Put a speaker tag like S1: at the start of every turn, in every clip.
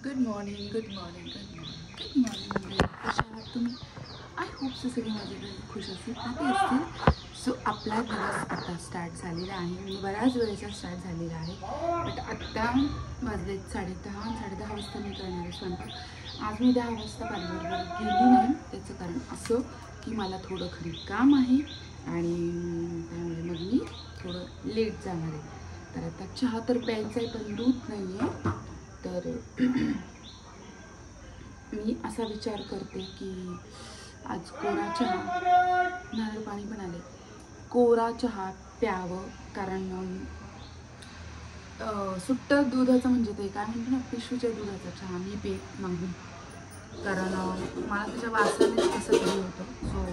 S1: Good morning मंडळी, कशा आहात तुम्ही? आय होप सगळे माझ्याकडे खुश असतील, हॅपी असतील. सो आपला दिवस आता स्टार्ट झालेला आहे आणि बऱ्याच वेळेचा स्टार्ट झालेला आहे. बट आत्ता वाजले 10:30 वाजता मी करणार आहे स्वयंपाक. आज मी 10 वाजता पार्लरवर गेली नाही. त्याचं कारण असं की मला थोडं घरी काम आहे आणि त्यामुळे मग मी थोडं लेट जाणार आहे. तर आता चहा तर प्यायचा आहे पण दूध नाही आहे. तर मी असा विचार करते की आज कोरा चहा, नारळ पाणी पण आले, कोरा चहा प्यावं. कारण सुट्ट दुधाचं म्हणजे ते काय म्हणतो ना, पिशवीच्या दुधाचा चहा मी पित नाही. कारण मला त्याच्या वासाने कसं तरी होतं. सो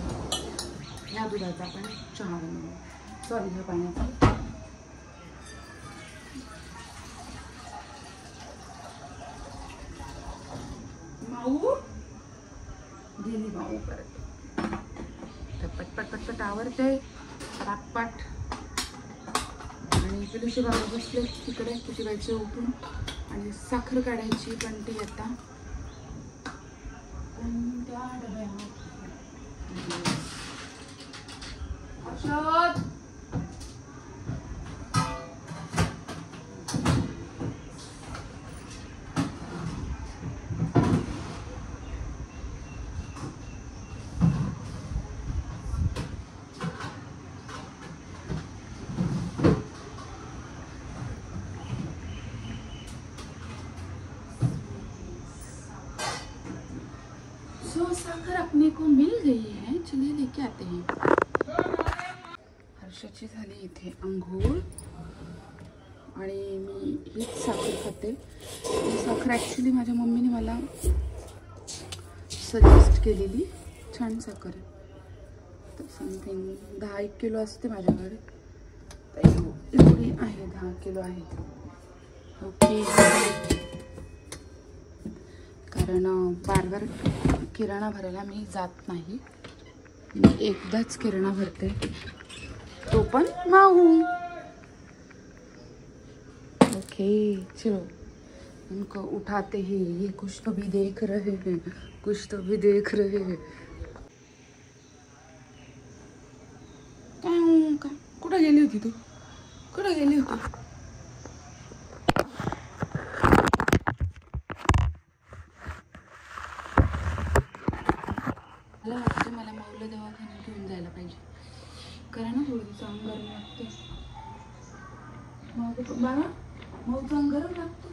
S1: ह्या दुधाचा आपण चहा बनवू. सॉरी, ह्या पाण्याचा. माऊ गेली माऊ परत. तर पटपट पटपट आवरते पाटपाट. आणि पिलूशी बाबा बसले तिकडे किती वेळचे उठून, आणि साखर काढायची पण ती आता त्या डब्यात. साखर अपने को मिल गई है, चलिए लेके आते हैं. हर्षाची झाली इथे अंघोळ आणि मी हीच साखर खाते. ही साखर ॲक्च्युली माझ्या मम्मीने मला सजेस्ट केलेली. छान साखर आहे. तर समथिंग 10-1 किलो असते माझ्याकडे. एवढी आहे, 10 किलो आहे. ओके. कारण बार किराणा भरायला मी जात नाही. मी एकदाच किराणा भरते, तो पण माऊ. ओके चलो, उनको उठाते ही. ये कुछ तो भी देख रहे हैं, कुछ तो भी देख रहे हैं. काय कुठं गेली होती तू? कुठं गेली होती? मला वाटतं मला माऊला दवाखान्यात घेऊन जायला पाहिजे. करा ना, थोडं दिवस अंग गरम लागते. बाबा माऊचं अंग गरम लागते.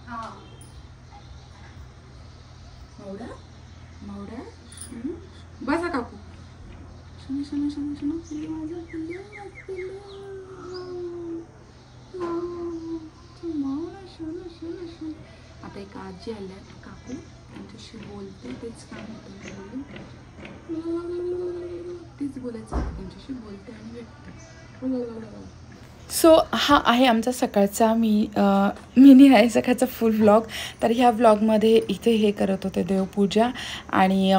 S1: हां मावडा मावडा बसा काकू. शनो शनो शनो शनो पिल्लू माझं, पिल्लू पिल्लू. शनो शनो शनो. आता एक आजी आल्या काकू, त्यांच्याशी बोलते. तेच काम होतं, तेच बोलायचं होतं त्यांच्याशी. बोलते आणि भेटते. सो हा आहे आमचा सकाळचा मिनी आहे सकाळचा फुल व्लॉग. तर ह्या व्लॉगमध्ये इथे हे करत होते देवपूजा. आणि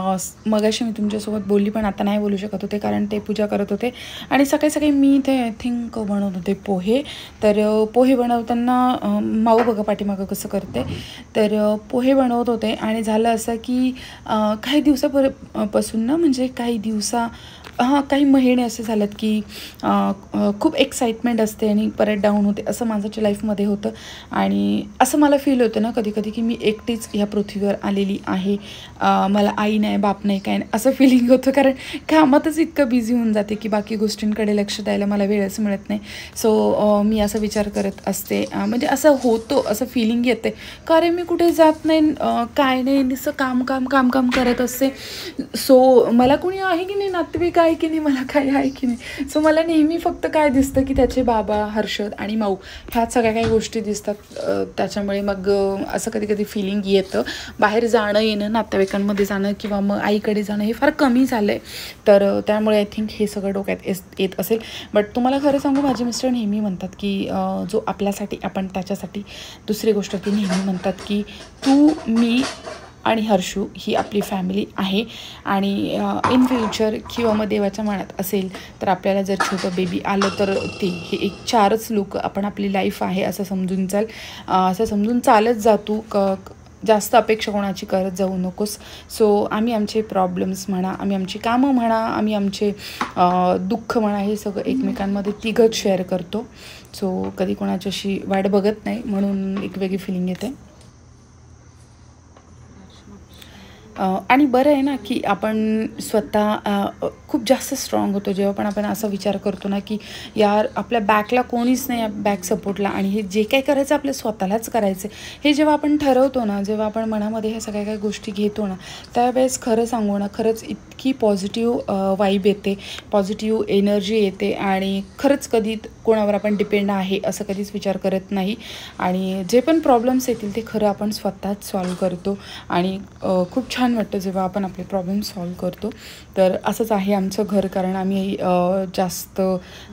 S1: मगाशी मी तुमच्यासोबत बोलली पण आता नाही बोलू शकत होते कारण ते पूजा करत होते. आणि सकाळी सकाळी मी इथे आय थिंक बनवत होते पोहे. तर पोहे बनवताना माऊ बघा पाठीमागं कसं करते. तर पोहे बनवत होते आणि झालं असं की काही दिवसापासून ना, म्हणजे काही महिने असे झालेत की खूप एक्साइटमेंट असते असते आणि परत डाऊन होते, असं माझ्या लाईफमध्ये होतं. आणि असं मला फील होतं ना कधी कधी की मी एकटीच ह्या पृथ्वीवर आलेली आहे, मला आई नाही, बाप नाही, काय नाही, असं फिलिंग होतं. कारण कामातच इतकं बिझी होऊन जाते की बाकी गोष्टींकडे लक्ष द्यायला मला वेळच मिळत नाही. सो मी असा विचार करत असते, म्हणजे असं होतो, असं फिलिंग येते का रे मी कुठे जात नाही, काय नाही, नुसतं काम काम काम काम करत असते. सो मला कोणी आहे की नाही, नातेवाईक आहे की नाही, मला काय आहे की नाही. सो मला नेहमी फक्त काय दिसतं की त्याचे बाबा, हर्षद आणि माऊ ह्याच सगळ्या काही गोष्टी दिसतात. त्याच्यामुळे मग असं कधी कधी फिलिंग येतं. बाहेर जाणं येणं, नातेवाईकांमध्ये जाणं किंवा मग आईकडे जाणं हे फार कमी झालं आहे. तर त्यामुळे आय थिंक हे सगळं डोक्यात येत असेल. बट तुम्हाला खरं सांगू, माझे मिस्टर नेहमी म्हणतात की जो आपल्यासाठी आपण त्याच्यासाठी, दुसरी गोष्ट ती नेहमी म्हणतात की तू, मी आणि हर्षू ही आपली फॅमिली आहे. आणि इन फ्युचर किंवा मग देवाच्या मनात असेल तर आपल्याला जर छोटं बेबी आलं तर ते हे एक 4च लोक आपण आपली लाईफ आहे असं समजून चालत जातो. जास्त अपेक्षा कोणाची करत जाऊ नकोस. सो आम्ही आमचे प्रॉब्लेम्स म्हणा, आम्ही आमची कामं म्हणा, आम्ही आमचे दुःख म्हणा, हे सगळं एकमेकांमध्ये तिघंच शेअर करतो. सो कधी कोणाच्याशी वाट बघत नाही, म्हणून एक वेगळी फिलिंग येते. आणि बरं आहे ना की आपण स्वतः खूप जास्त स्ट्रॉंग होतो जेव्हा पण आपण असा विचार करतो ना की यार आपल्या बॅकला कोणीच नाही, बॅक सपोर्टला, आणि हे जे काही करायचं आपल्या स्वतःलाच करायचं हे जेव्हा आपण ठरवतो ना, जेव्हा आपण मनामध्ये ह्या सगळ्या काही गोष्टी घेतो ना, त्यावेळेस खरं सांगू ना, खरंच इतकी पॉझिटिव्ह वाईब येते, पॉझिटिव्ह एनर्जी येते. आणि खरंच कधी कोणावर आपण डिपेंड आहे असं कधीच विचार करत नाही. आणि जे पण प्रॉब्लेम्स येतील ते खरं आपण स्वतःच सॉल्व करतो. आणि खूप छान वाटतं जेव्हा आपण आपले प्रॉब्लेम सॉल्व करतो. तर असंच आहे आमचं घर. कारण आम्ही जास्त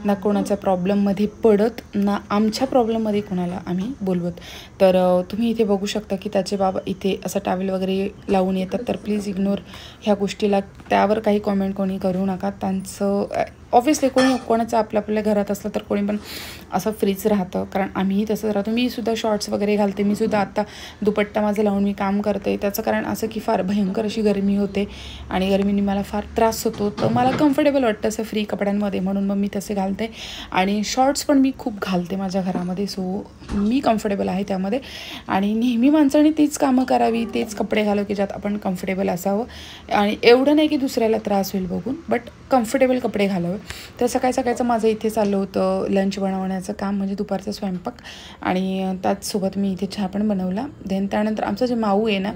S1: ना कोणाच्या प्रॉब्लेममध्ये पडत, ना आमच्या प्रॉब्लेममध्ये कोणाला आम्ही बोलवत. तर तुम्ही इथे बघू शकता की त्याचे बाबा इथे असं टॅवेल वगैरे लावून येतात. तर प्लीज इग्नोर ह्या गोष्टीला, त्यावर काही कॉमेंट कोणी करू नका. त्यांचं ऑब्व्हियसली कोणाचं आपल्या घरात असलं तर कोणी पण असं फ्रीच राहतं, कारण आम्हीही तसंच राहतो. मी सुद्धा शॉर्ट्स वगैरे घालते, मी सुद्धा आत्ता दुपट्टा माझं लावून मी काम करते. त्याचं कारण असं की फार भयंकर अशी गरमी होते आणि गरमीने मला फार त्रास होतो. तर मला कम्फर्टेबल वाटतं असं फ्री कपड्यांमध्ये, म्हणून मग मी तसे घालते. आणि शॉर्ट्स पण मी खूप घालते माझ्या घरामध्ये. सो मी कम्फर्टेबल आहे त्यामध्ये. आणि नेहमी माणसाने तीच कामं करावी, तेच कपडे घालावं की ज्यात आपण कम्फर्टेबल असावं. आणि एवढं नाही की दुसऱ्याला त्रास होईल बघून, बट कम्फर्टेबल कपडे घालावे. तर सकाळचं माझं इथे चाललं होतं लंच बनवण्याचं काम, म्हणजे दुपारचा स्वयंपाक. आणि त्याचसोबत मी इथे चहा पण बनवला. देन त्यानंतर आमचं जे माऊ आहे ना,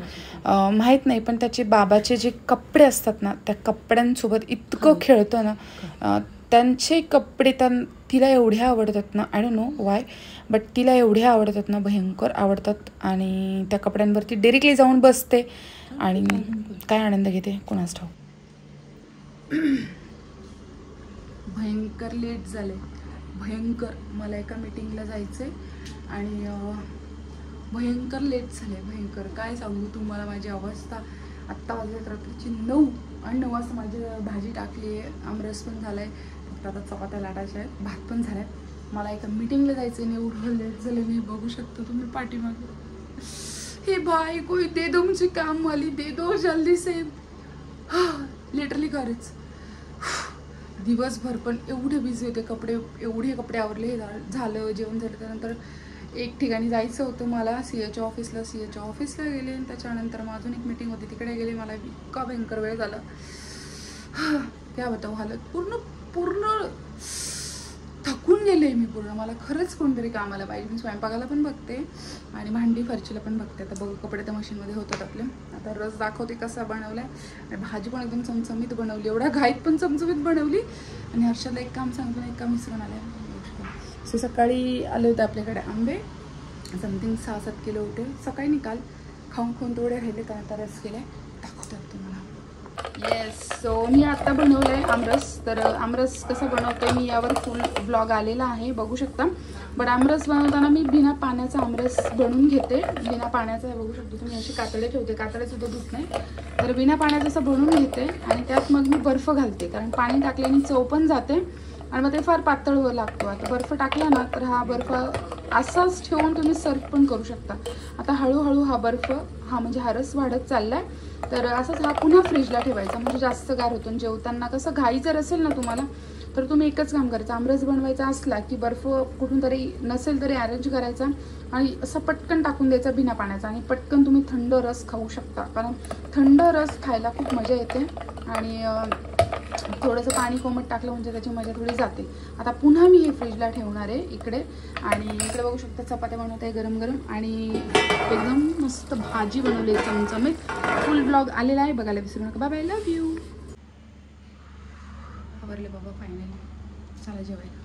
S1: माहीत नाही पण त्याचे बाबाचे जे कपडे असतात ना, त्या कपड्यांसोबत इतकं खेळतं ना. त्यांचे कपडे तिला एवढे आवडतात ना, I don't know Y, but तिला एवढे आवडतात ना, भयंकर आवडतात. आणि त्या कपड्यांवरती डायरेक्टली जाऊन बसते आणि काय आनंद घेते कोणास ठाऊक. भयंकर लेट झाले, भयंकर. मला एका मीटिंगला जायचं आहे आणि भयंकर लेट झाले, भयंकर. काय सांगू तुम्हाला माझी अवस्था. आत्ता वाजलेत रात्रीची 9 आणि 9 वाजता माझी भाजी टाकली आहे, आमरस पण झाला आहे, फक्त आता चपात्या लाटायच्या आहेत, भात पण झाला आहे. मला एका मीटिंगला जायचं आहे, एवढं लेट झालं. मी बघू शकतो तुम्ही पाठीमागे. हे भाई कोई दे दो मुझे काम वाली, दे दो जल्दी से. लिटरली खरंच दिवसभर पण एवढे बिझी होते. एवढे कपडे आवरले, झालं जेवण झालं. त्यानंतर एक ठिकाणी जायचं होतं मला, सीएच्या ऑफिसला गेले. आणि त्याच्यानंतर मग अजून एक मीटिंग होती, तिकडे गेले. मला इतका भयंकर वेळ झाला. क्या बताऊ, हालत पूर्ण थकून गेले मी पूर्ण. मला खरंच कोणतरी कामाला पाहिजे. मी स्वयंपाकाला पण बघते आणि भांडी फरशीला पण बघते. आता बघू, कपडे तर मशीनमध्ये होतात आपले. आता रस दाखवते कसा बनवला आहे. आणि भाजी पण एकदम चमचमीत बनवली, एवढ्या घाईत पण चमचमीत बनवली. आणि हर्षदला एक काम सांगतो ना, एक काम विसरून आले. सो सकाळी आले होते आपल्याकडे आंबे, समथिंग 6-7 किलो होते. सकाळी निकाल खाऊन तेवढे राहिले, तर आता रस केला आहे, दाखवतात तुम्हाला. येस, सो मी आत्ता बनवलं आहे आमरस. तर आमरस कसं बनवते मी यावर फुल ब्लॉग आलेला आहे, बघू शकता. बट आमरस बनवताना मी बिना पाण्याचा आमरस बनवून घेते. बिना पाण्याचा बघू शकतो तुम्ही, असे कातडे ठेवते, कातडेसुद्धा धुत नाही. तर बिना पाण्याचं असं बनवून घेते. आणि त्यात मग मी बर्फ घालते, कारण पाणी टाकल्याने चव पण जाते आणि मग ते फार पातळ लागतो. आता बर्फ टाकला ना, तर हा बर्फ असाच ठेवून तुम्ही सर्व पण करू शकता. आता हळूहळू हा बर्फ म्हणजे हा रस वाढत चालला आहे. तर असंच हा पुन्हा फ्रीजला ठेवायचा, म्हणजे जास्त गार होतो. जेवताना कसं घाई जर असेल ना तुम्हाला, तर तुम्ही एकच काम करायचं, आमरस बनवायचा असला की बर्फ कुठून तरी नसेल तरी अरेंज करायचा आणि असं पटकन टाकून द्यायचा बिना पाण्याचा, आणि पटकन तुम्ही थंड रस खाऊ शकता. कारण थंड रस खायला खूप मजा येते आणि थोडंसं पाणी कोमट टाकलं म्हणजे त्याची मजा थोडी जाते. आता पुन्हा मी हे फ्रीजला ठेवणार आहे इकडे, आणि इकडे बघू शकता चपात्या बनवत आहे गरम गरम, आणि एकदम मस्त भाजी बनवली आहे चमचमीत. फुल ब्लॉग आलेला आहे, बघायला विसरू नका. Bye bye, love you. आवरले बाबा फायनली, चला जेवायला.